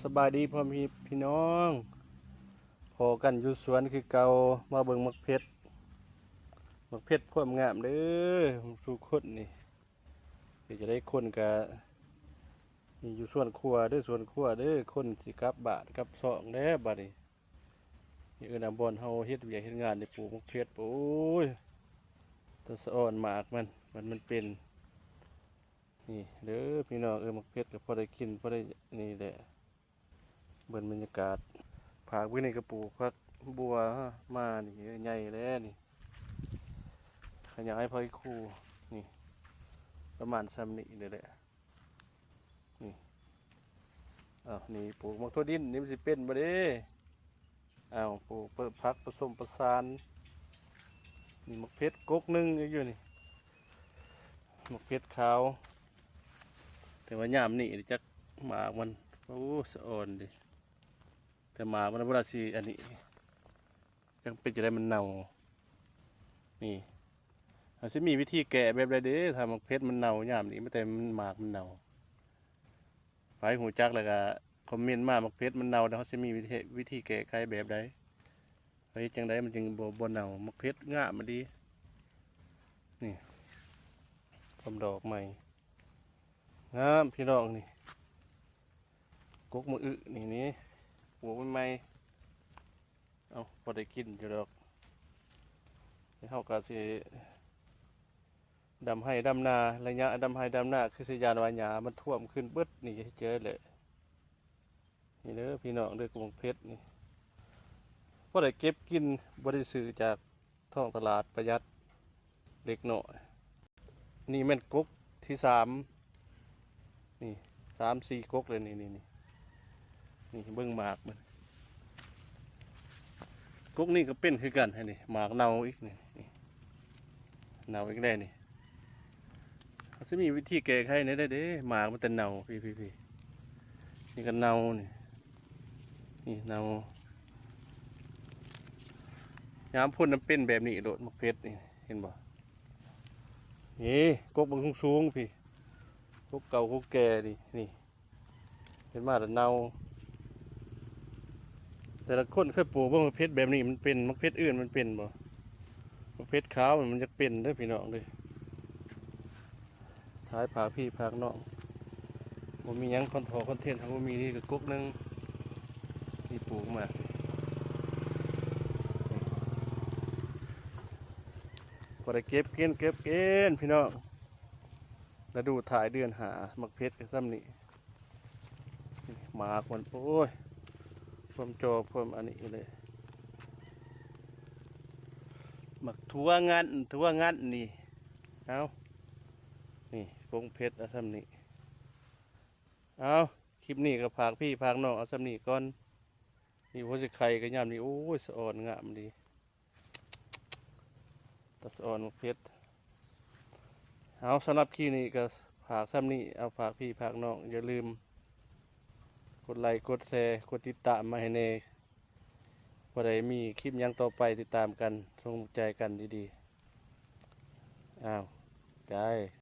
สบายดีพ่อพี่น้องพอกันอยู่สวนคือเก่ามาเบิ่งมักเพชรพวกงามเด้อสู่คนนี่ก็จะได้คนกะนี่อยู่สวนครัวเด้อสวนครัวเด้อคนสิกลับบาทกับซองแด้บัดนี้นี่เอิ้นบอนเฮาเฮ็ดเวียกเฮ็ดงานในปลูกมักเพชรโอ้ยแตะสะอ่อนหมากมันเป็นนี่เด้อพี่น้องมักเพชรก็พอได้กินพอได้นี่แหละเบิ่งบรรยากาศ ผักไว้ในกระปุกผักบัวมานี่ใหญ่แล้วนี่ขยายพอยคู่นี่ประมาณซ้ำนี่เด้อแหละนี่นี่ปลูกมักทั่วดินนี่มันสิเป็นบ่เด้ปลูกเปิดผักผสมประสานนี่มักเพชรกกหนึงอยู่นี่มักเพชรขาวแต่ว่ายามนี่จักหมากมันโอ้สะอ่อนดิแต่หมากมันเวลาสิอันนี้ยังเป็นจะได้มันเน่านี่อาจจะมีวิธีแกะแบบไรเด้ทำมักเพชรมันเน่ายามนี้ไม่แต่มันหมากมันเน่าไปหูจักแล้วก็คอมเมนต์มามักเพชรมันเน่าแล้วเขาจะมีวิธีแก้ไขแบบใดไปจังไดมันจึงบ่เน่ามักเพชรงามมันดีนี่ทำดอกใหม่งามพี่น้องนี่กกมือนี่ปลูกใหม่พอได้กินอยู่ดอกเขาก็สิดำให้ดำนาระยะดำให้ดำนาคือสยานวาหยามันท่วมขึ้นเบิดนี่เจอเลยนี่เด้อพี่น้องเด้อกรุงเพชรนี่พอได้เก็บกินบริสุทธิ์จากท้องตลาดประหยัดเล็กน้อยนี่แม่นกกที่นี่3-4กกเลยนี่เบิ่งหมากมันกกนี่ก็เป็นคือกันนี่หมากเน่าอีกนี่เน่าอีกได้นี่เขาจะมีวิธีแก้ไขได้เด้หมากมันแต่เน่าพี่นี่ก็เน่านี่เน่ายามพ่นน้ำเป็นแบบนี้โดดมักเพชรนี่เห็นบ่นี่กกบางสูงพี่กกเก่ากกแก่ดินี่เห็นมาแต่เน่าแต่ละคนเคยปลูกมักเพชรแบบนี้มันเป็นมักเพชรอื่นมันเป็นบ่มักเพชรขาวมันจะเป็นเด้อพี่น้องเลยท้ายผากพี่ผากน้องผมมียังคอนเทนต์ทางผมมีนี่กับกุ๊กนึงนี่ปลูกมาพอได้เก็บกินพี่น้องแล้วดูถ่ายเดือนหามักเพชรกับซ้ำนี่หมากมันโอ้ยผมโจผมอันนี้เลยหมักทั่วงันนี่นี่กงเพชรเอาซ้ำนี่คลิปนี้ก็พากพี่พากน้องเอาซ้ำนี่ก่อนนี่หัวสิไข่กับยามนี่โอ้ยสะอ่อนงามดีตะสะอ่อนมักเพชรสำหรับคลิปนี้ก็พากซ้ำนี่เอาพากพี่พากน้องอย่าลืมกดไลค์กดแชร์กดติดตามมาให้แน่พอได้มีคลิปยังต่อไปติดตามกันส่งใจกันดีๆใจ